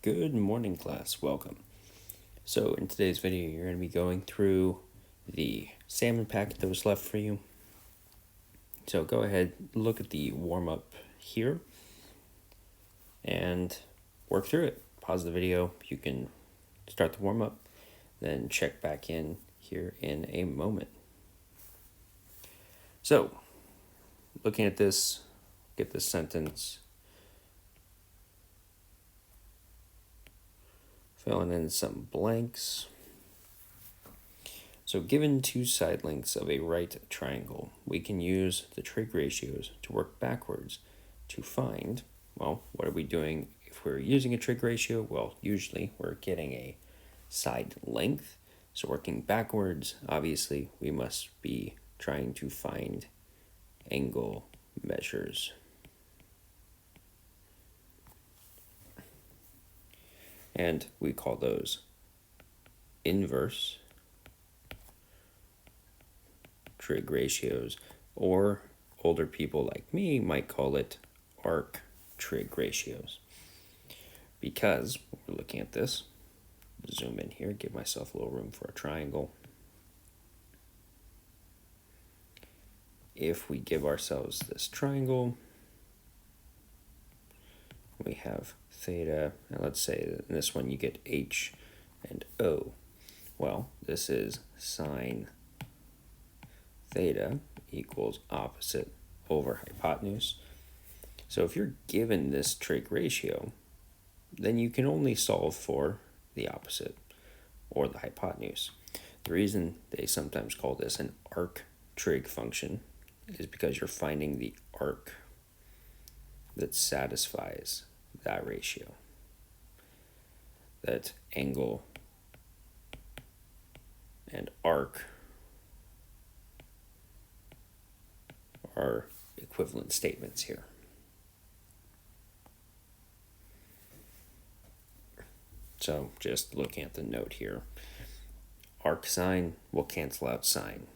Good morning, class. Welcome. So, in today's video, you're going to be going through the salmon packet that was left for you. So, go ahead, look at the warm-up here, and work through it. Pause the video. You can start the warm-up, then check back in here in a moment. So, looking at this, get this sentence, filling in some blanks. So given two side lengths of a right triangle, we can use the trig ratios to work backwards to find, well, what are we doing if we're using a trig ratio? Well, usually we're getting a side length. So working backwards, obviously, we must be trying to find angle measures. And we call those inverse trig ratios, or older people like me might call it arc trig ratios. Because we're looking at this, zoom in here, give myself a little room for a triangle. If we give ourselves this triangle, we have theta, and let's say that in this one you get H and O. Well, this is sine theta equals opposite over hypotenuse. So if you're given this trig ratio, then you can only solve for the opposite or the hypotenuse. The reason they sometimes call this an arc trig function is because you're finding the arc that satisfies that ratio. That angle and arc are equivalent statements here. So just looking at the note here, arc sine will cancel out sine.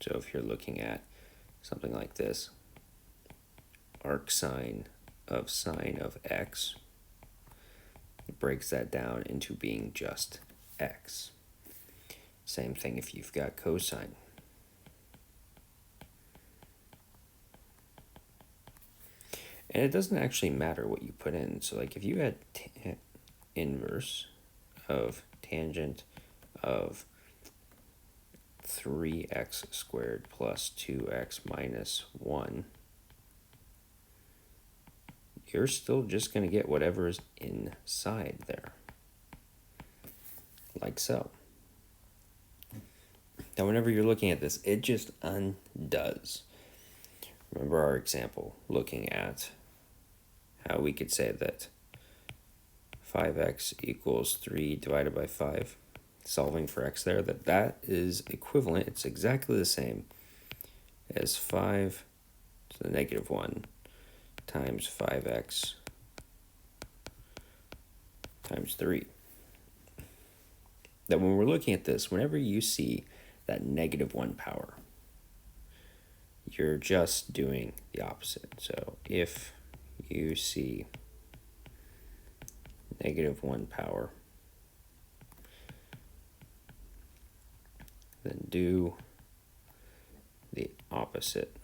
So if you're looking at something like this, arc sine of x, it breaks that down into being just x. Same thing if you've got cosine. And it doesn't actually matter what you put in. So like if you had inverse of tangent of 3x squared plus 2x minus 1, you're still just going to get whatever is inside there, like so. Now, whenever you're looking at this, it just undoes. Remember our example, looking at how we could say that 5x equals 3 divided by 5, solving for x there, that is equivalent, it's exactly the same as 5 to the negative 1 times 5x times 3. That when we're looking at this, whenever you see that negative 1 power, you're just doing the opposite. So if you see negative 1 power, then do the opposite.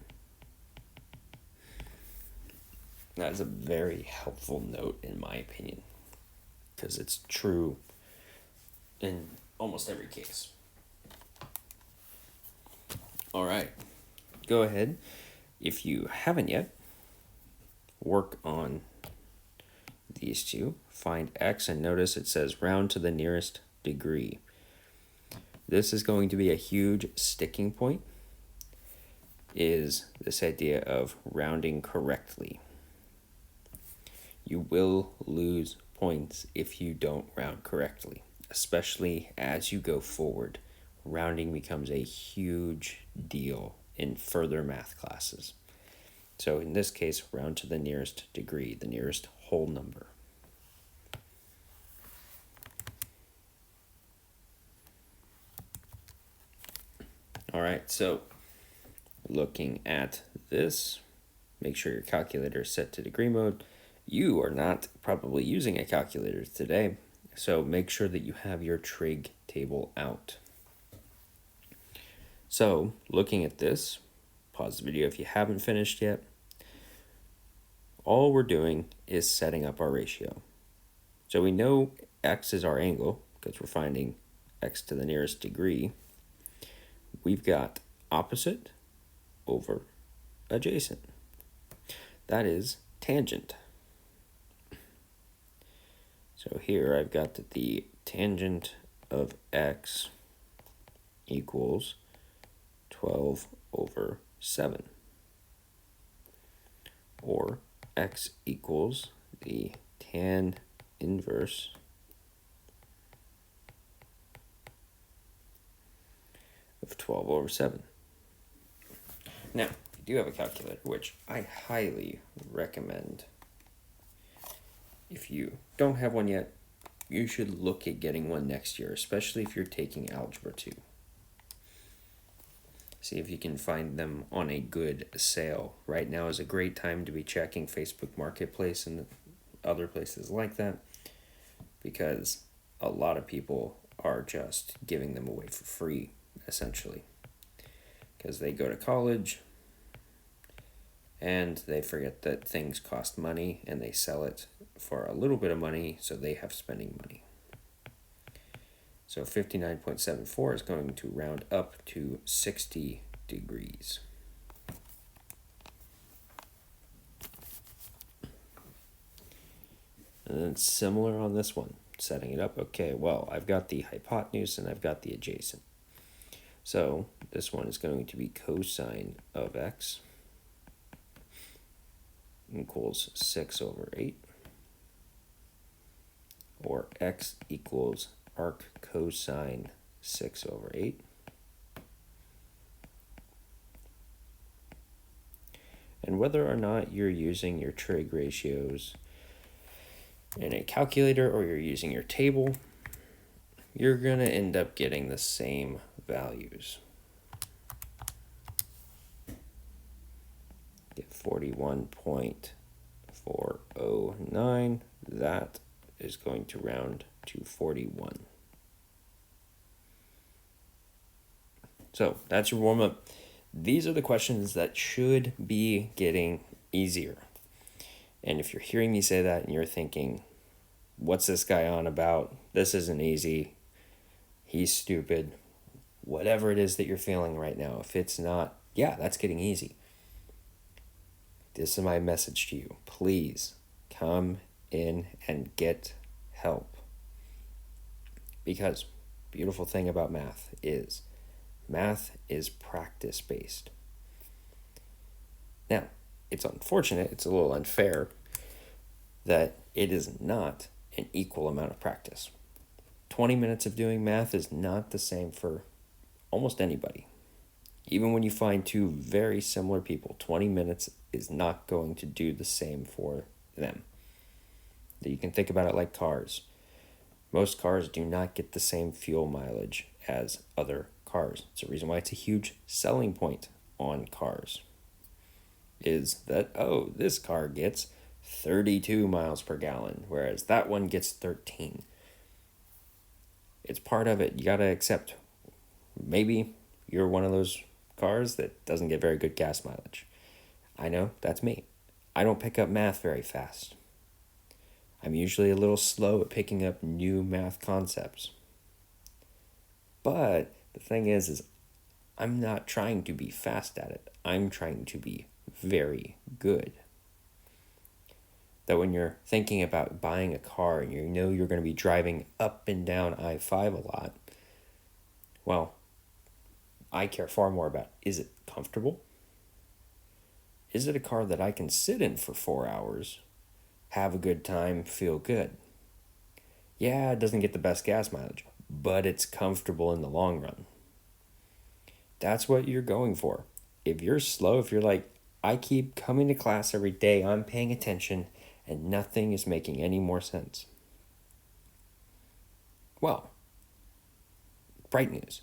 That is a very helpful note in my opinion, because it's true in almost every case. All right, go ahead. If you haven't yet, work on these two. Find x, and notice it says round to the nearest degree. This is going to be a huge sticking point, is this idea of rounding correctly. You will lose points if you don't round correctly, especially as you go forward. Rounding becomes a huge deal in further math classes. So in this case, round to the nearest degree, the nearest whole number. All right, so looking at this, make sure your calculator is set to degree mode You are not probably using a calculator today, so make sure that you have your trig table out. So, looking at this, pause the video if you haven't finished yet. All we're doing is setting up our ratio. So we know x is our angle because we're finding x to the nearest degree. We've got opposite over adjacent. That is tangent. So here I've got that the tangent of x equals 12 over 7. Or x equals the tan inverse of 12 over 7. Now, if you do have a calculator, which I highly recommend, if you don't have one yet, you should look at getting one next year, especially if you're taking Algebra 2. See if you can find them on a good sale. Right now is a great time to be checking Facebook Marketplace and other places like that, because a lot of people are just giving them away for free, essentially, because they go to college and they forget that things cost money and they sell it for a little bit of money, so they have spending money. So 59.74 is going to round up to 60 degrees. And then similar on this one, setting it up. Okay, well, I've got the hypotenuse and I've got the adjacent. So this one is going to be cosine of x equals 6 over 8. Or x equals arc cosine 6 over 8. And whether or not you're using your trig ratios in a calculator or you're using your table, you're going to end up getting the same values. Get 41.409. That is going to round to 41. So that's your warm-up. These are the questions that should be getting easier. And if you're hearing me say that and you're thinking, what's this guy on about? This isn't easy. He's stupid. Whatever it is that you're feeling right now, if it's not, yeah, that's getting easy. This is my message to you. Please come in and get help. Because beautiful thing about math is practice-based. Now, it's unfortunate, it's a little unfair that it is not an equal amount of practice. 20 minutes of doing math is not the same for almost anybody. Even when you find two very similar people, 20 minutes is not going to do the same for them. You can think about it like cars. Most cars do not get the same fuel mileage as other cars. It's a reason why it's a huge selling point on cars. Is that, oh, this car gets 32 miles per gallon, whereas that one gets 13. It's part of it. You got to accept. Maybe you're one of those cars that doesn't get very good gas mileage. I know, that's me. I don't pick up math very fast. I'm usually a little slow at picking up new math concepts. But the thing is I'm not trying to be fast at it. I'm trying to be very good. That when you're thinking about buying a car and you know you're going to be driving up and down I-5 a lot, well, I care far more about, is it comfortable? Is it a car that I can sit in for 4 hours, have a good time, feel good? Yeah, it doesn't get the best gas mileage, but it's comfortable in the long run. That's what you're going for. If you're slow, if you're like, I keep coming to class every day, I'm paying attention, and nothing is making any more sense. Well, bright news.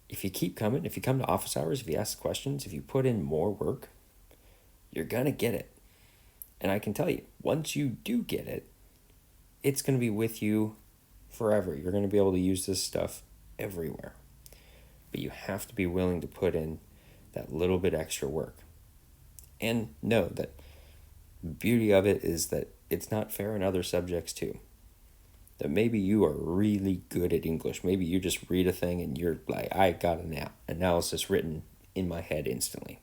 If you keep coming, if you come to office hours, if you ask questions, if you put in more work, you're going to get it. And I can tell you, once you do get it, it's going to be with you forever. You're going to be able to use this stuff everywhere. But you have to be willing to put in that little bit extra work. And know that the beauty of it is that it's not fair in other subjects too. That maybe you are really good at English. Maybe you just read a thing and you're like, I got an analysis written in my head instantly.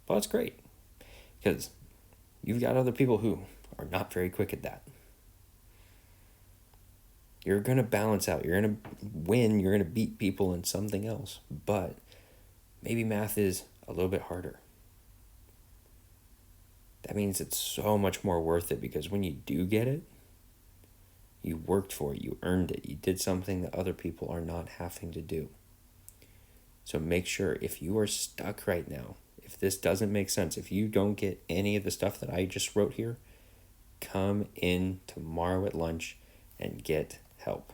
Well, that's great, because you've got other people who are not very quick at that. You're going to balance out. You're going to win. You're going to beat people in something else. But maybe math is a little bit harder. That means it's so much more worth it, because when you do get it, you worked for it. You earned it. You did something that other people are not having to do. So make sure, if you are stuck right now, if this doesn't make sense, if you don't get any of the stuff that I just wrote here, come in tomorrow at lunch and get help.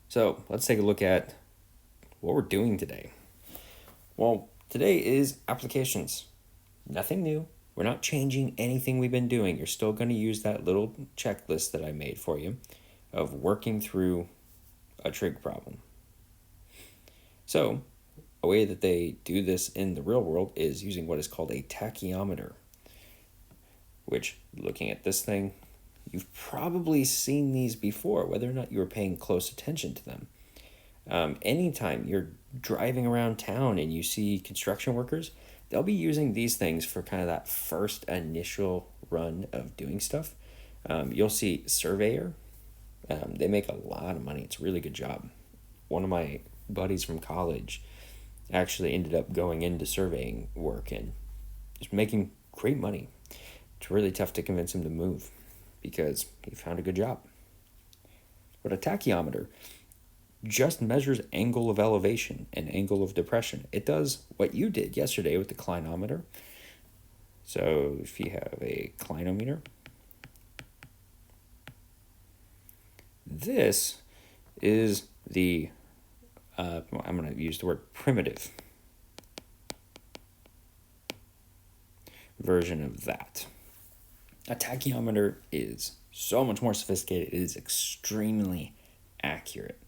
So let's take a look at what we're doing today. Well, today is applications. Nothing new. We're not changing anything we've been doing. You're still going to use that little checklist that I made for you of working through a trig problem. So a way that they do this in the real world is using what is called a tachyometer, which, looking at this thing, you've probably seen these before, whether or not you were paying close attention to them. Anytime you're driving around town and you see construction workers, they'll be using these things for kind of that first initial run of doing stuff. You'll see surveyor. They make a lot of money. It's a really good job. One of my buddies from college actually ended up going into surveying work and just making great money. It's really tough to convince him to move because he found a good job. But a tachyometer just measures angle of elevation and angle of depression. It does what you did yesterday with the clinometer. So if you have a clinometer, this is the, I'm going to use the word primitive version of that. A tachyometer is so much more sophisticated. It is extremely accurate.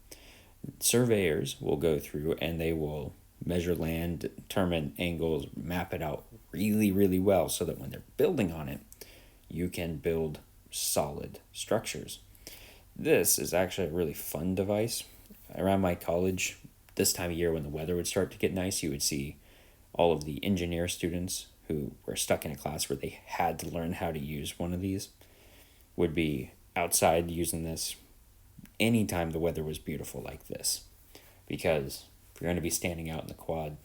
Surveyors will go through and they will measure land, determine angles, map it out really, really well so that when they're building on it, you can build solid structures. This is actually a really fun device. Around my college, this time of year when the weather would start to get nice, you would see all of the engineer students who were stuck in a class where they had to learn how to use one of these would be outside using this anytime the weather was beautiful like this, because if you're going to be standing out in the quad,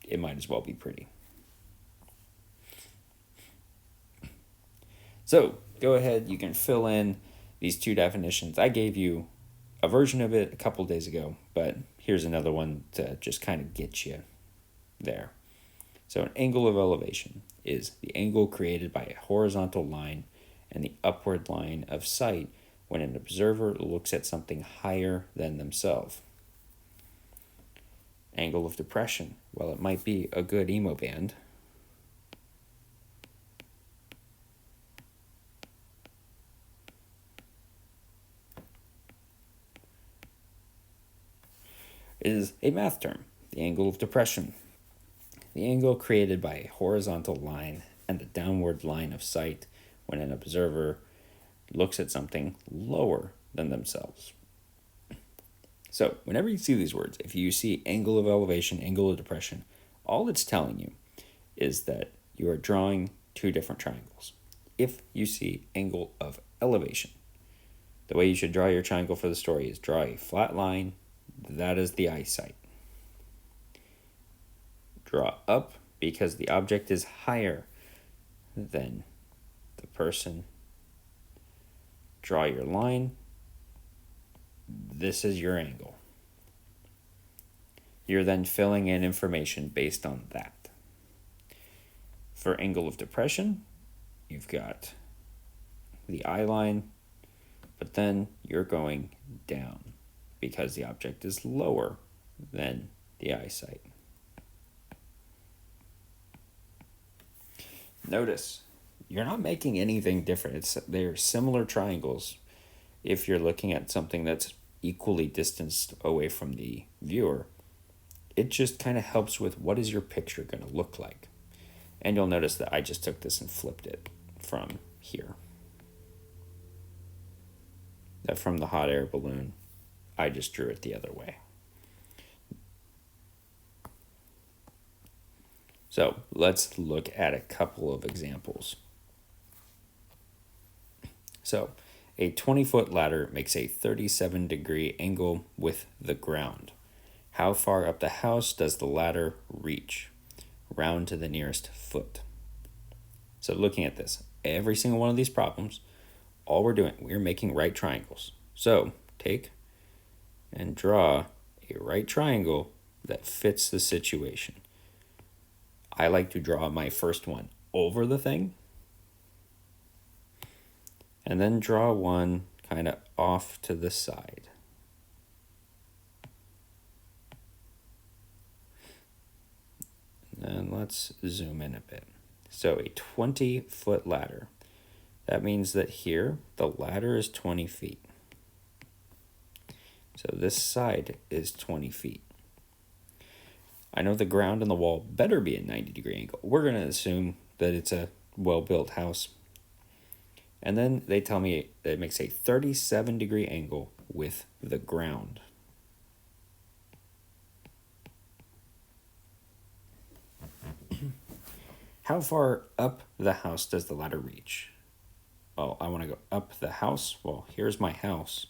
it might as well be pretty. So go ahead, you can fill in these two definitions. I gave you a version of it a couple days ago, but here's another one to just kind of get you there. So an angle of elevation is the angle created by a horizontal line and the upward line of sight when an observer looks at something higher than themselves. Angle of depression, well, it might be a good emo band. Is a math term, the angle of depression. The angle created by a horizontal line and the downward line of sight when an observer looks at something lower than themselves. So whenever you see these words, if you see angle of elevation, angle of depression, all it's telling you is that you are drawing two different triangles. If you see angle of elevation, the way you should draw your triangle for the story is draw a flat line. That is the eyesight. Draw up because the object is higher than the person. Draw your line. This is your angle. You're then filling in information based on that. For angle of depression, you've got the eye line, but then you're going down because the object is lower than the eyesight. Notice, you're not making anything different. They're similar triangles if you're looking at something that's equally distanced away from the viewer. It just kind of helps with what is your picture going to look like. And you'll notice that I just took this and flipped it from here. That from the hot air balloon, I just drew it the other way. So let's look at a couple of examples. So a 20-foot ladder makes a 37-degree angle with the ground. How far up the house does the ladder reach? Round to the nearest foot. So looking at this, every single one of these problems, all we're making right triangles. So take and draw a right triangle that fits the situation. I like to draw my first one over the thing, and then draw one kind of off to the side. And let's zoom in a bit. So a 20-foot ladder. That means that here, the ladder is 20 feet. So this side is 20 feet. I know the ground and the wall better be a 90-degree angle. We're going to assume that it's a well-built house. And then they tell me that it makes a 37-degree angle with the ground. How far up the house does the ladder reach? Well, I want to go up the house. Well, here's my house,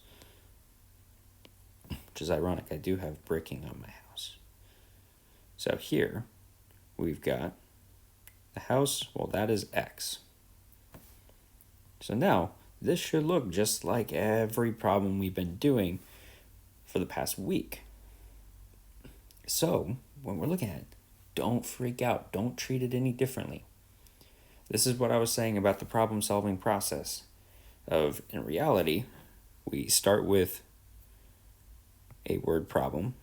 which is ironic. I do have bricking on my house. So here we've got the house. Well, that is X. So now this should look just like every problem we've been doing for the past week. So when we're looking at it, don't freak out. Don't treat it any differently. This is what I was saying about the problem-solving process of, in reality, we start with a word problem.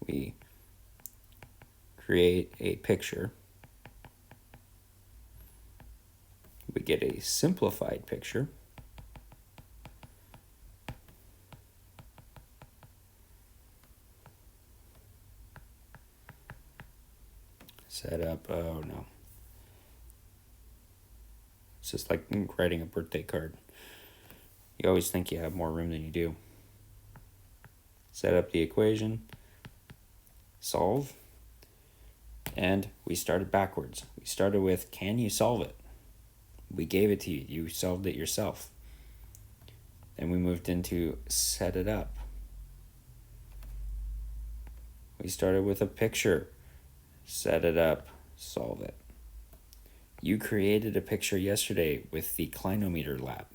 We create a picture. We get a simplified picture. Set up, oh no. It's just like writing a birthday card. You always think you have more room than you do. Set up the equation, solve, and we started backwards. We started with, can you solve it? We gave it to you. You solved it yourself. Then we moved into set it up. We started with a picture. Set it up, solve it. You created a picture yesterday with the clinometer lab.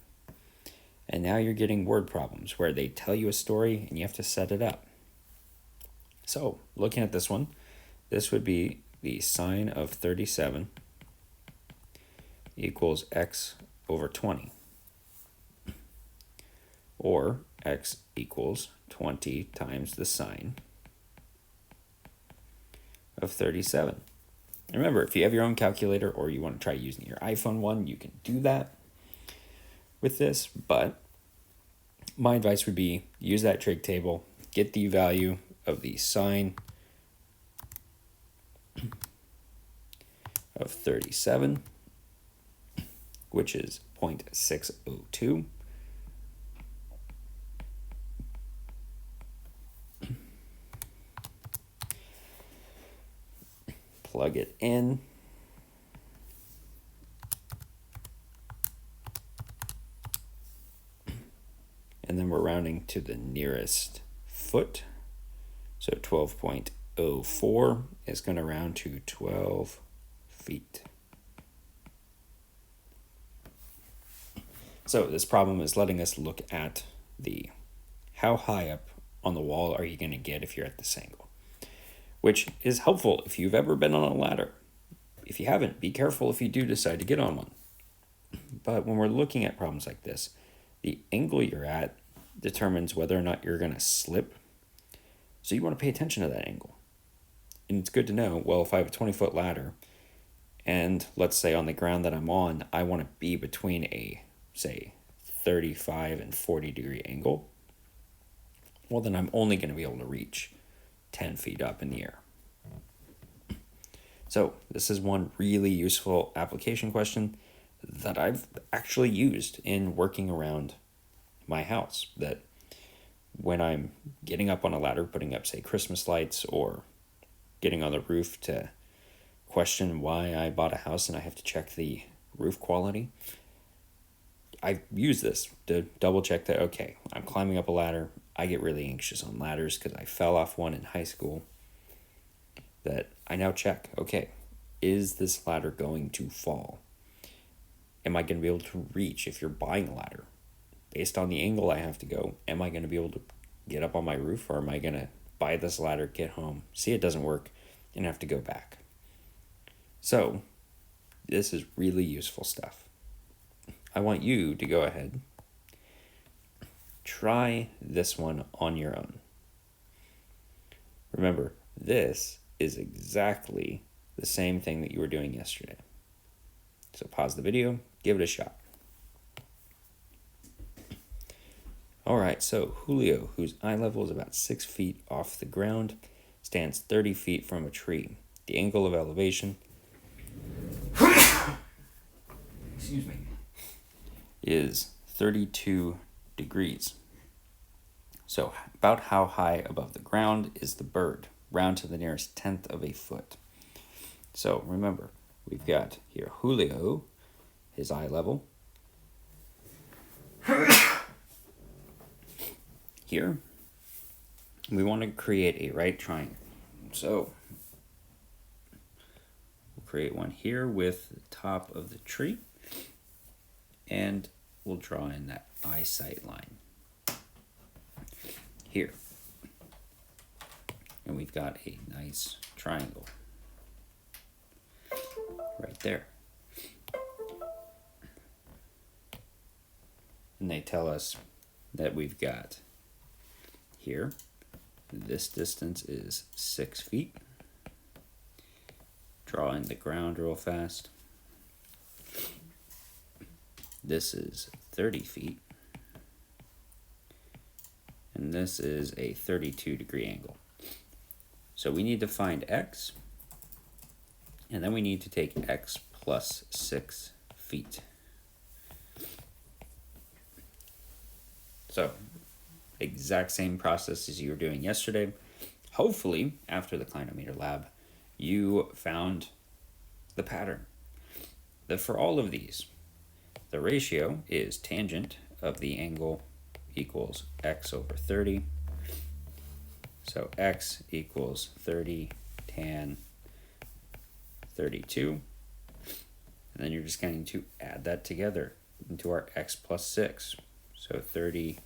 And now you're getting word problems where they tell you a story and you have to set it up. So, looking at this one, this would be the sine of 37 equals x over 20. Or x equals 20 times the sine of 37. Remember, if you have your own calculator or you want to try using your iPhone one, you can do that with this, but my advice would be use that trig table, get the value of the sine of 37, which is 0.602. Plug it in. And then we're rounding to the nearest foot. So 12.04 is going to round to 12 feet. So this problem is letting us look at the how high up on the wall are you going to get if you're at this angle, which is helpful if you've ever been on a ladder. If you haven't, be careful if you do decide to get on one. But when we're looking at problems like this, the angle you're at determines whether or not you're going to slip. So you want to pay attention to that angle. And it's good to know, well, if I have a 20-foot ladder, and let's say on the ground that I'm on, I want to be between a, say, 35 and 40 degree angle, well, then I'm only going to be able to reach 10 feet up in the air. So this is one really useful application question that I've actually used in working around my house, that when I'm getting up on a ladder, putting up, say, Christmas lights, or getting on the roof to question why I bought a house and I have to check the roof quality, I use this to double check that, okay, I'm climbing up a ladder. I get really anxious on ladders because I fell off one in high school. That I now check, okay, is this ladder going to fall? Am I going to be able to reach if you're buying a ladder? Based on the angle I have to go, am I going to be able to get up on my roof, or am I going to buy this ladder, get home, see it doesn't work, and have to go back? So, this is really useful stuff. I want you to go ahead, try this one on your own. Remember, this is exactly the same thing that you were doing yesterday. So pause the video, give it a shot. All right, so Julio, whose eye level is about 6 feet off the ground, stands 30 feet from a tree. The angle of elevation is 32 degrees. So about how high above the ground is the bird? Round to the nearest tenth of a foot. So remember, we've got here Julio, his eye level. Here, we want to create a right triangle. So we'll create one here with the top of the tree, and we'll draw in that eyesight line here. And we've got a nice triangle right there. And they tell us that we've got here, this distance is 6 feet. Draw in the ground real fast. This is 30 feet. And this is a 32 degree angle. So we need to find x, and then we need to take x plus 6 feet. So, exact same process as you were doing yesterday. Hopefully, after the Clinometer lab, you found the pattern. That for all of these, the ratio is tangent of the angle equals x over 30. So x equals 30 tan 32. And then you're just going to add that together into our x plus 6. So 30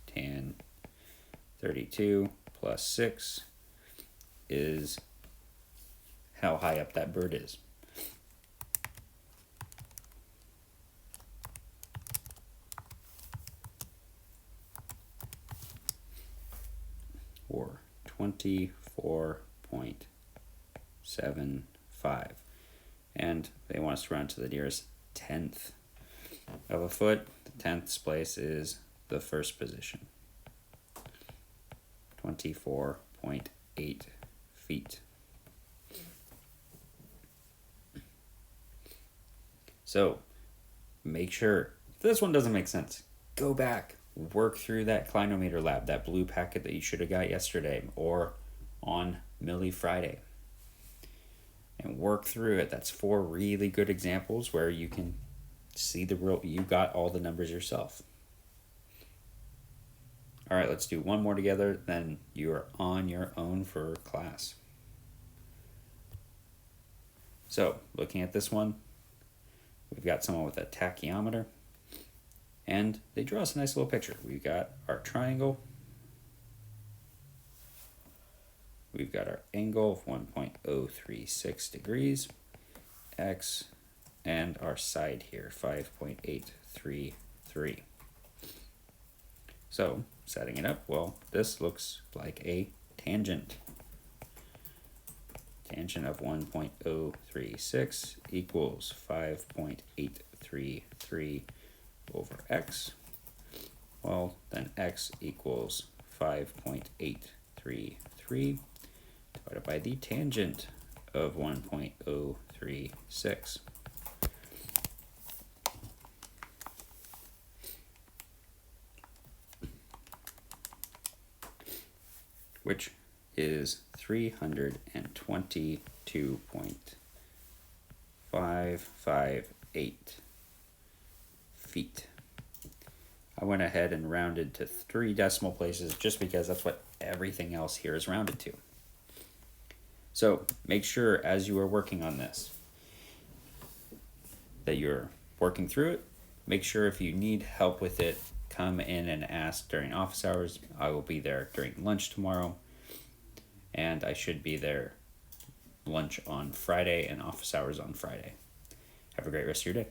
tan 32 plus 6 is how high up that bird is. Or 24.75. And they want us to round to the nearest tenth of a foot. The tenths place is the first position. 24.8 feet. So make sure, if this one doesn't make sense, go back, work through that Clinometer lab, that blue packet that you should have got yesterday or on Millie Friday, and work through it. That's 4 really good examples where you can see you got all the numbers yourself. All right, let's do one more together, then you are on your own for class. So, looking at this one, we've got someone with a tachyometer, and they draw us a nice little picture. We've got our triangle, we've got our angle of 1.036 degrees, x, and our side here, 5.833. So, setting it up, well, this looks like a tangent. Tangent of 1.036 equals 5.833 over x. Well, then x equals 5.833 divided by the tangent of 1.036. Which is 322.558 feet. I went ahead and rounded to 3 decimal places just because that's what everything else here is rounded to. So make sure as you are working on this that you're working through it. Make sure if you need help with it, come in and ask during office hours. I will be there during lunch tomorrow, and I should be there lunch on Friday and office hours on Friday. Have a great rest of your day.